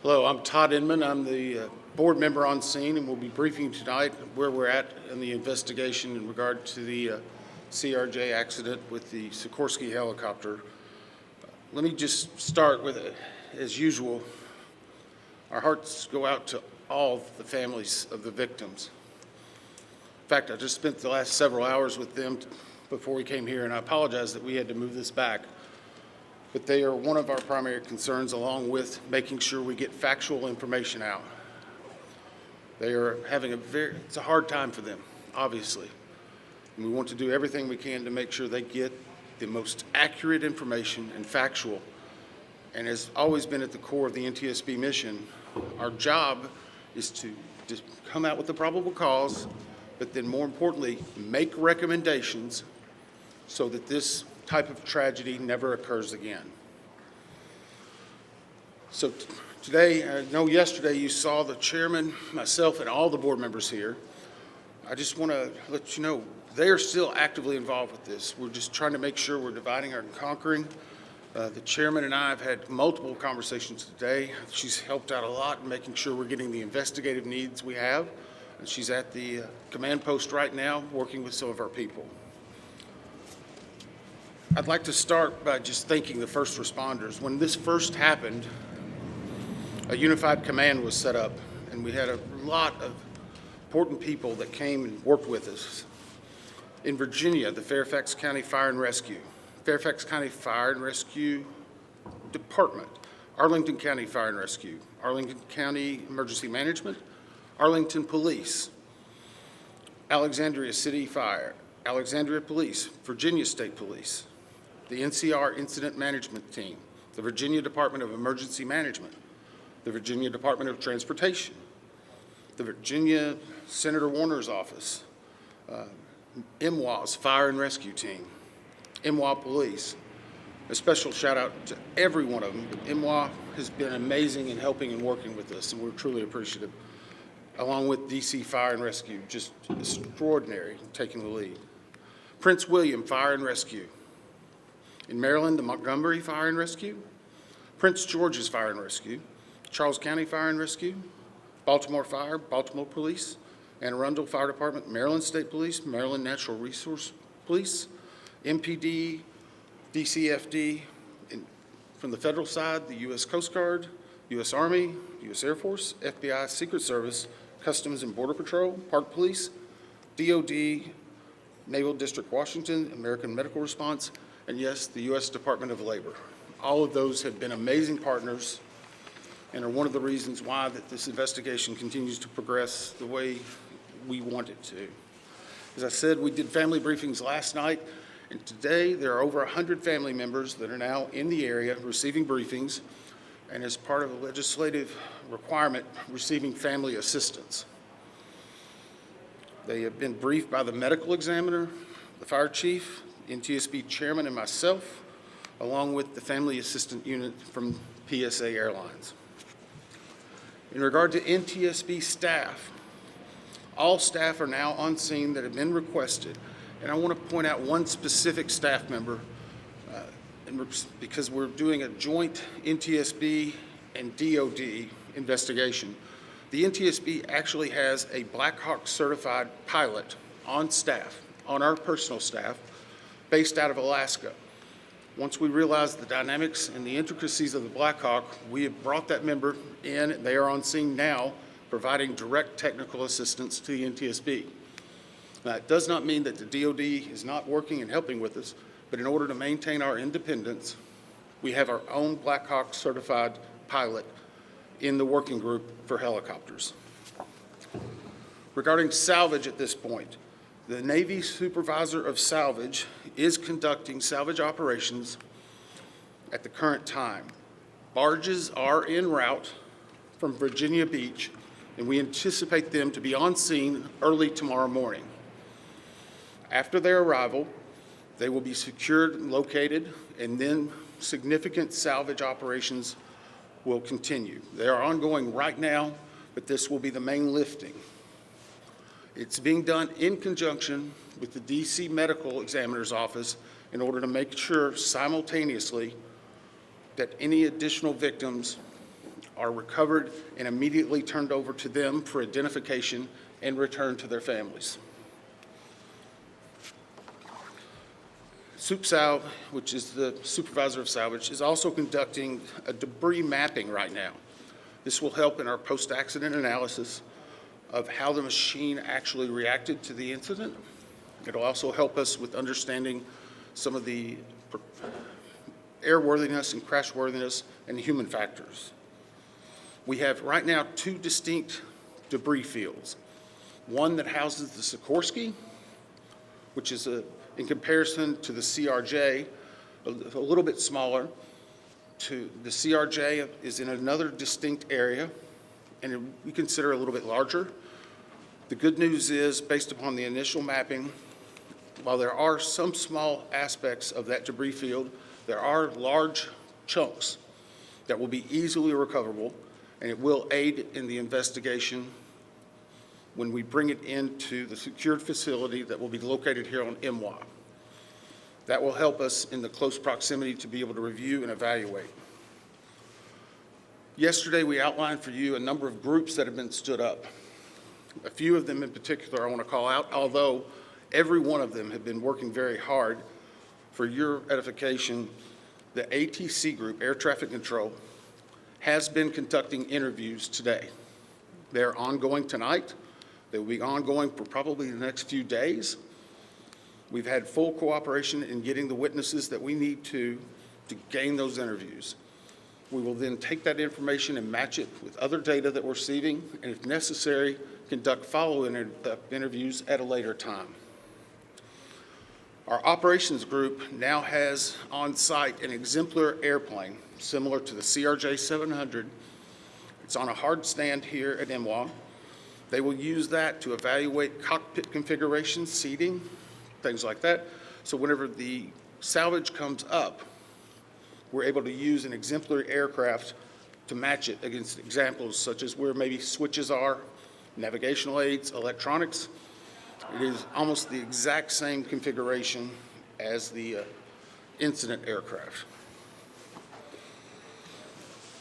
Hello, I'm Todd Inman. I'm the board member on scene, and we'll be briefing tonight where we're at in the investigation in regard to the CRJ accident with the Sikorsky helicopter. Let me just start with, as usual, our hearts go out to all the families of the victims. In fact, I just spent the last several hours with them before we came here, and I apologize that we had to move this back. But they are one of our primary concerns, along with making sure we get factual information out. They are having it's a hard time for them, obviously. And we want to do everything we can to make sure they get the most accurate information and factual. And has always been at the core of the NTSB mission, our job is to just come out with the probable cause, but then more importantly, make recommendations so that this type of tragedy never occurs again. So today, I know yesterday you saw the chairman, myself, and all the board members here. I just want to let you know they are still actively involved with this. We're just trying to make sure we're dividing and conquering. The chairman and I have had multiple conversations today. She's helped out a lot in making sure we're getting the investigative needs we have. And she's at the command post right now working with some of our people. I'd like to start by just thanking the first responders. When this first happened, a unified command was set up, and we had a lot of important people that came and worked with us. In Virginia, the Fairfax County Fire and Rescue, Fairfax County Fire and Rescue Department, Arlington County Fire and Rescue, Arlington County Emergency Management, Arlington Police, Alexandria City Fire, Alexandria Police, Virginia State Police, the NCR Incident Management Team, the Virginia Department of Emergency Management, the Virginia Department of Transportation, the Virginia Senator Warner's office, MWA's Fire and Rescue Team, MWA Police. A special shout out to every one of them. MWA has been amazing in helping and working with us, and we're truly appreciative. Along with DC Fire and Rescue, just extraordinary taking the lead. Prince William Fire and Rescue. In Maryland, the Montgomery Fire and Rescue, Prince George's Fire and Rescue, Charles County Fire and Rescue, Baltimore Fire, Baltimore Police, Anne Arundel Fire Department, Maryland State Police, Maryland Natural Resource Police, MPD, DCFD, from the federal side, the U.S. Coast Guard, U.S. Army, U.S. Air Force, FBI, Secret Service, Customs and Border Patrol, Park Police, DOD, Naval District Washington, American Medical Response, and yes, the U.S. Department of Labor. All of those have been amazing partners and are one of the reasons why that this investigation continues to progress the way we want it to. As I said, we did family briefings last night, and today there are over 100 family members that are now in the area receiving briefings, and as part of a legislative requirement, receiving family assistance. They have been briefed by the medical examiner, the fire chief, NTSB chairman, and myself, along with the family assistant unit from PSA Airlines. In regard to NTSB staff, all staff are now on scene that have been requested, and I want to point out one specific staff member, because we're doing a joint NTSB and DOD investigation. The NTSB actually has a Black Hawk certified pilot on staff, on our personal staff, based out of Alaska. Once we realized the dynamics and the intricacies of the Black Hawk, we have brought that member in. They are on scene now, providing direct technical assistance to the NTSB. Now, it does not mean that the DOD is not working and helping with us, but in order to maintain our independence, we have our own Black Hawk certified pilot in the working group for helicopters. Regarding salvage at this point, the Navy Supervisor of Salvage is conducting salvage operations at the current time. Barges are en route from Virginia Beach, and we anticipate them to be on scene early tomorrow morning. After their arrival, they will be secured and located, and then significant salvage operations will continue. They are ongoing right now, but this will be the main lifting. It's being done in conjunction with the DC Medical Examiner's Office in order to make sure simultaneously that any additional victims are recovered and immediately turned over to them for identification and returned to their families. SupSal, which is the supervisor of salvage, is also conducting a debris mapping right now. This will help in our post-accident analysis of how the machine actually reacted to the incident. It'll also help us with understanding some of the airworthiness and crashworthiness and human factors. We have right now two distinct debris fields. One that houses the Sikorsky, which is in comparison to the CRJ, a little bit smaller. The CRJ is in another distinct area, and we consider a little bit larger. The good news is, based upon the initial mapping, while there are some small aspects of that debris field, there are large chunks that will be easily recoverable, and it will aid in the investigation when we bring it into the secured facility that will be located here on MWA. That will help us in the close proximity to be able to review and evaluate. Yesterday, we outlined for you a number of groups that have been stood up. A few of them in particular I want to call out, although every one of them have been working very hard. For your edification, the ATC group, Air Traffic Control, has been conducting interviews today. They're ongoing tonight. They will be ongoing for probably the next few days. We've had full cooperation in getting the witnesses that we need to gain those interviews. We will then take that information and match it with other data that we're receiving, and if necessary, conduct follow-up interviews at a later time. Our operations group now has on site an exemplar airplane similar to the CRJ 700. It's on a hard stand here at MWA. They will use that to evaluate cockpit configuration, seating, things like that. So whenever the salvage comes up, we're able to use an exemplary aircraft to match it against examples such as where maybe switches are, navigational aids, electronics. It is almost the exact same configuration as the incident aircraft.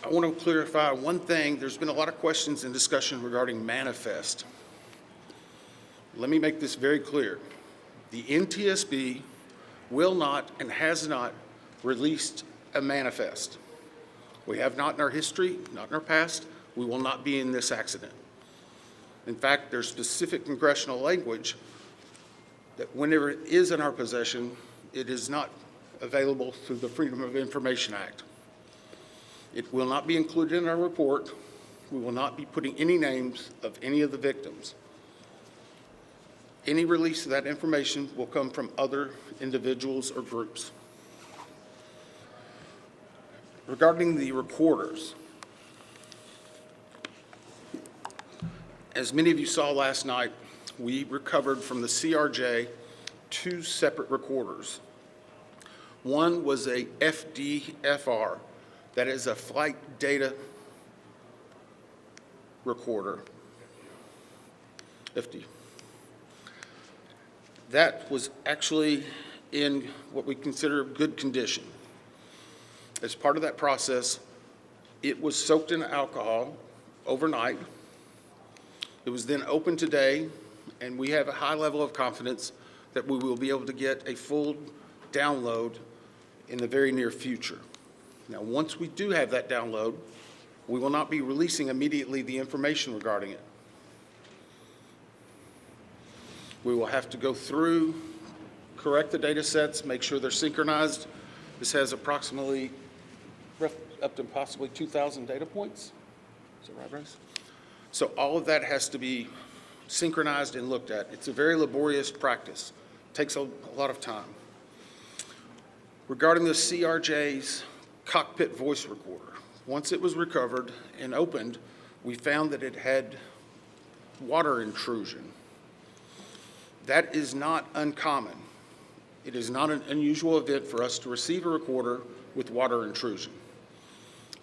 I want to clarify one thing. There's been a lot of questions and discussion regarding manifest. Let me make this very clear. The NTSB will not and has not released a manifest. We have not in our history, not in our past. We will not be in this accident. In fact, there's specific congressional language that whenever it is in our possession, it is not available through the Freedom of Information Act. It will not be included in our report. We will not be putting any names of any of the victims. Any release of that information will come from other individuals or groups. Regarding the recorders, as many of you saw last night, we recovered from the CRJ 2 separate recorders. One was a FDFR, that is a flight data recorder, FD. That was actually in what we consider good condition. As part of that process, it was soaked in alcohol overnight. It was then opened today, and we have a high level of confidence that we will be able to get a full download in the very near future. Now, once we do have that download, we will not be releasing immediately the information regarding it. We will have to go through, correct the data sets, make sure they're synchronized. This has approximately up to possibly 2,000 data points. Is that right, Bryce? So all of that has to be synchronized and looked at. It's a very laborious practice. It takes a lot of time. Regarding the CRJ's cockpit voice recorder, once it was recovered and opened, we found that it had water intrusion. That is not uncommon. It is not an unusual event for us to receive a recorder with water intrusion.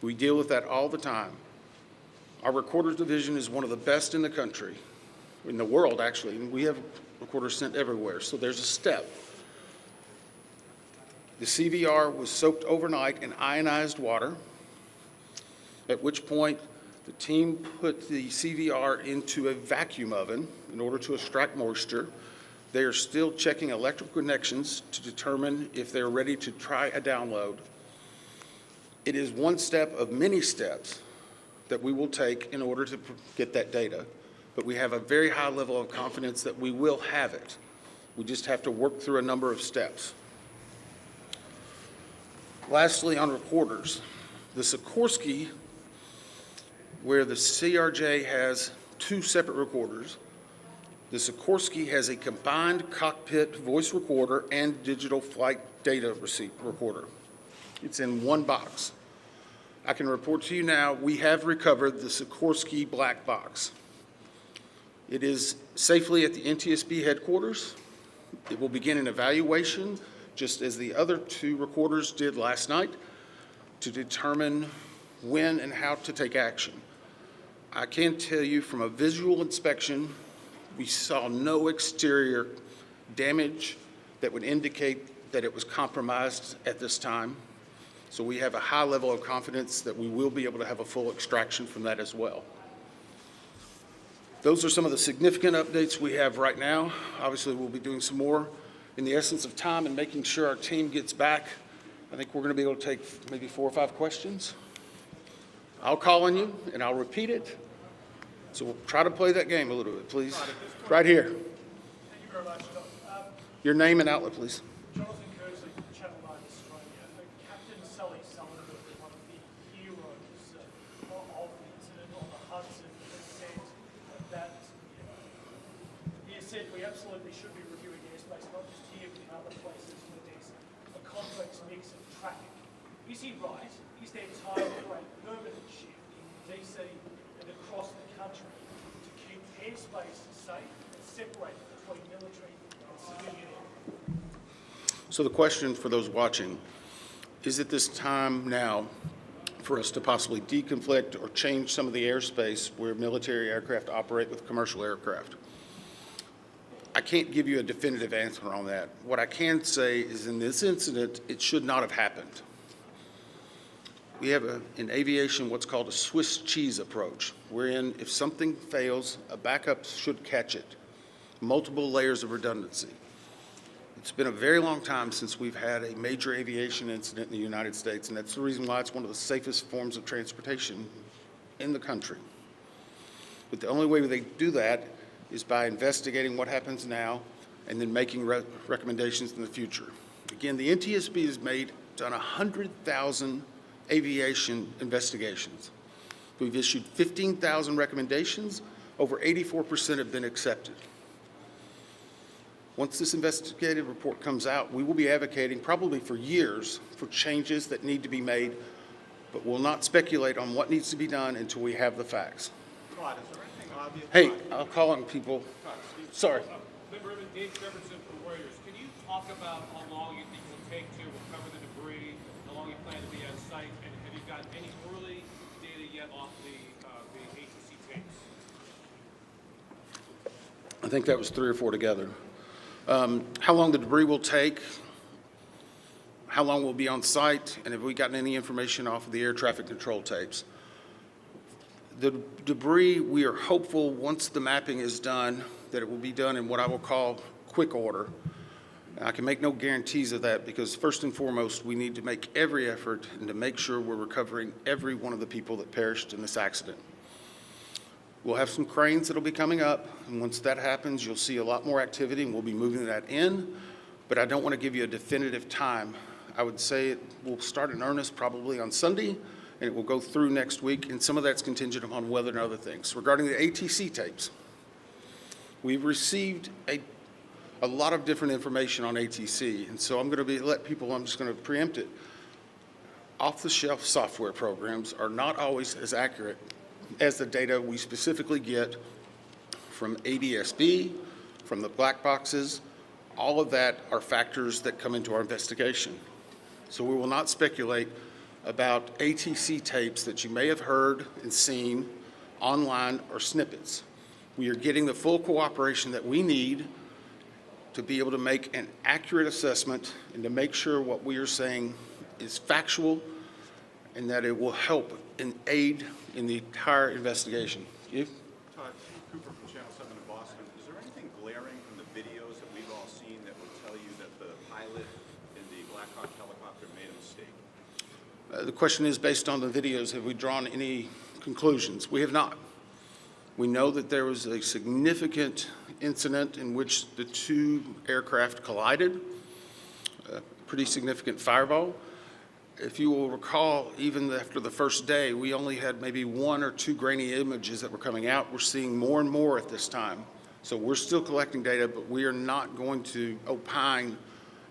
We deal with that all the time. Our recorders division is one of the best in the country, in the world actually, and we have recorders sent everywhere, so there's a step. The CVR was soaked overnight in ionized water. at which point the team put the CVR into a vacuum oven in order to extract moisture. They are still checking electrical connections to determine if they're ready to try a download. It is one step of many steps that we will take in order to get that data, but we have a very high level of confidence that we will have it. We just have to work through a number of steps. Lastly, on recorders, the Sikorsky, where the CRJ has two separate recorders, the Sikorsky has a combined cockpit voice recorder and digital flight data receipt recorder. It's in one box. I can report to you now, we have recovered the Sikorsky black box. It is safely at the NTSB headquarters. It will begin an evaluation, just as the other two recorders did last night, to determine when and how to take action. I can tell you from a visual inspection, we saw no exterior damage that would indicate that it was compromised at this time. So we have a high level of confidence that we will be able to have a full extraction from that as well. Those are some of the significant updates we have right now. Obviously, we'll be doing some more in the essence of time and making sure our team gets back. I think we're going to be able to take maybe 4 or 5 questions. I'll call on you and I'll repeat it. So we'll try to play that game a little bit, please. Right here. Thank you very much, Doc. Your name and outlet, please. Jonathan Kersley from Channel 9 Australia. Captain Sully Sullivan, one of the heroes of the incident on the Hudson, he said we absolutely should be reviewing airspace, not just here but in other places where there's a complex mix of traffic. Is he right? Is there time for a permanent shift in DC and across the country to keep airspace safe and separate between military and civilian air? So the question for those watching, is it this time now for us to possibly deconflict or change some of the airspace where military aircraft operate with commercial aircraft? I can't give you a definitive answer on that. What I can say is in this incident, it should not have happened. We have in aviation what's called a Swiss cheese approach, wherein if something fails, a backup should catch it. Multiple layers of redundancy. It's been a very long time since we've had a major aviation incident in the United States, and that's the reason why it's one of the safest forms of transportation in the country. But the only way they do that is by investigating what happens now and then making recommendations in the future. Again, the NTSB has done 100,000 aviation investigations. We've issued 15,000 recommendations. Over 84% have been accepted. Once this investigative report comes out, we will be advocating probably for years for changes that need to be made, but we'll not speculate on what needs to be done until we have the facts. Todd, is there anything obvious? Hey, I'll call on people. Sorry. Dave Jefferson from Reuters. Can you talk about how long you think it will take to recover the debris, how long you plan to be on site, and have you got any early data yet off the ATC tapes? I think that was 3 or 4 together. How long the debris will take, how long we'll be on site, and have we gotten any information off of the air traffic control tapes. The debris, we are hopeful once the mapping is done that it will be done in what I will call quick order. I can make no guarantees of that because first and foremost, we need to make every effort and to make sure we're recovering every one of the people that perished in this accident. We'll have some cranes that'll be coming up, and once that happens, you'll see a lot more activity, and we'll be moving that in, but I don't want to give you a definitive time. I would say it will start in earnest probably on Sunday, and it will go through next week, and some of that's contingent upon weather and other things. Regarding the ATC tapes, we've received a lot of different information on ATC, and so I'm just going to preempt it. Off-the-shelf software programs are not always as accurate as the data we specifically get from ADSB, from the black boxes. All of that are factors that come into our investigation. So we will not speculate about ATC tapes that you may have heard and seen online or snippets. We are getting the full cooperation that we need to be able to make an accurate assessment and to make sure what we are saying is factual and that it will help and aid in the entire investigation. You? Todd, Cooper from Channel 7 in Boston. Is there anything glaring from the videos that we've all seen that would tell you that the pilot in the Black Hawk helicopter made a mistake? The question is, based on the videos, have we drawn any conclusions? We have not. We know that there was a significant incident in which the two aircraft collided, a pretty significant fireball. If you will recall, even after the first day, we only had maybe 1 or 2 grainy images that were coming out. We're seeing more and more at this time. So we're still collecting data, but we are not going to opine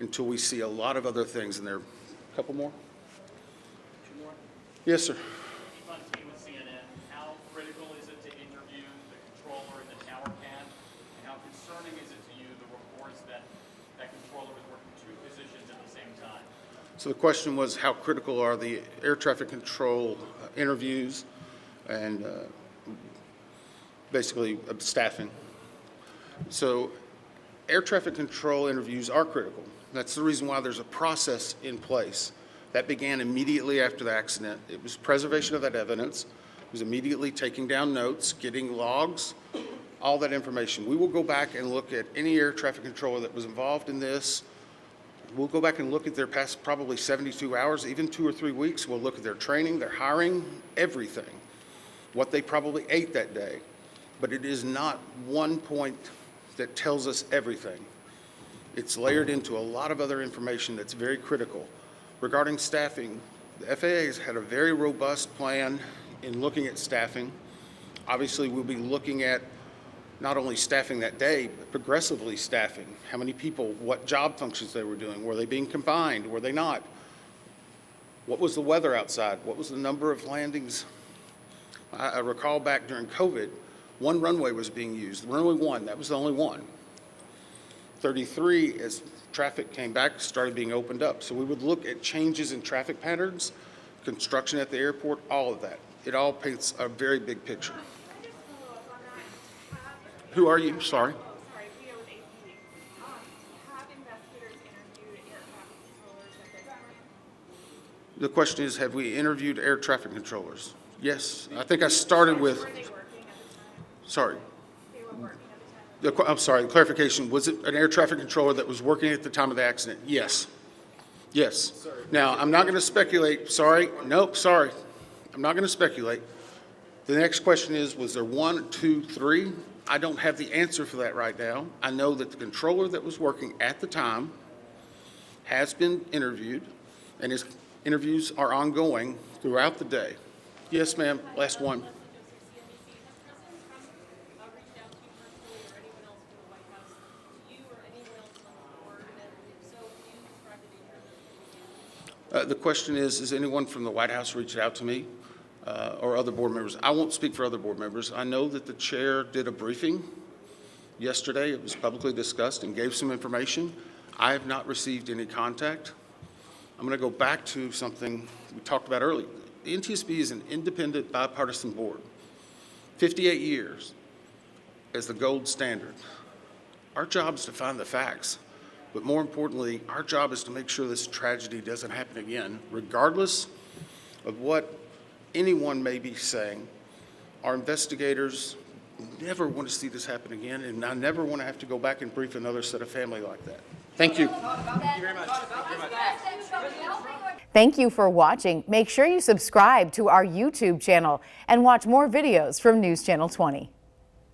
until we see a lot of other things in there. A couple more? 2 more? Yes, sir. On team with CNN, how critical is it to interview the controller in the tower cam? And how concerning is it to you, the reports that that controller was working 2 positions at the same time? So the question was, how critical are the air traffic control interviews and basically staffing? So air traffic control interviews are critical. That's the reason why there's a process in place. That began immediately after the accident. It was preservation of that evidence. It was immediately taking down notes, getting logs, all that information. We will go back and look at any air traffic controller that was involved in this. We'll go back and look at their past probably 72 hours, even 2 or 3 weeks. We'll look at their training, their hiring, everything, what they probably ate that day. But it is not one point that tells us everything. It's layered into a lot of other information that's very critical. Regarding staffing, the FAA has had a very robust plan in looking at staffing. Obviously, we'll be looking at not only staffing that day, but progressively staffing. How many people, what job functions they were doing. Were they being combined? Were they not? What was the weather outside? What was the number of landings? I recall back during COVID, 1 runway was being used. Runway 1, that was the only one. 33, as traffic came back, started being opened up. So we would look at changes in traffic patterns, construction at the airport, all of that. It all paints a very big picture. Who are you? Sorry. Sorry, Leah with AP. Have investigators interviewed air traffic controllers at this point? The question is, have we interviewed air traffic controllers? Yes. I think I started with. Were they working at the time? Sorry. They were working at the time? I'm sorry, the clarification. Was it an air traffic controller that was working at the time of the accident? Yes. Yes. Now, I'm not going to speculate. Sorry. Nope, sorry. I'm not going to speculate. The next question is, was there 1, 2, 3? I don't have the answer for that right now. I know that the controller that was working at the time has been interviewed, and his interviews are ongoing throughout the day. Yes, ma'am. Last one. The question is anyone from the White House reached out to me or other board members? I won't speak for other board members. I know that the chair did a briefing yesterday. It was publicly discussed and gave some information. I have not received any contact. I'm going to go back to something we talked about earlier. The NTSB is an independent bipartisan board. 58 years as the gold standard. Our job is to find the facts. But more importantly, our job is to make sure this tragedy doesn't happen again, regardless of what anyone may be saying. Our investigators never want to see this happen again, and I never want to have to go back and brief another set of family like that. Thank you. Thank you very much. Thank you very much. Thank you for watching. Make sure you subscribe to our YouTube channel and watch more videos from News Channel 20.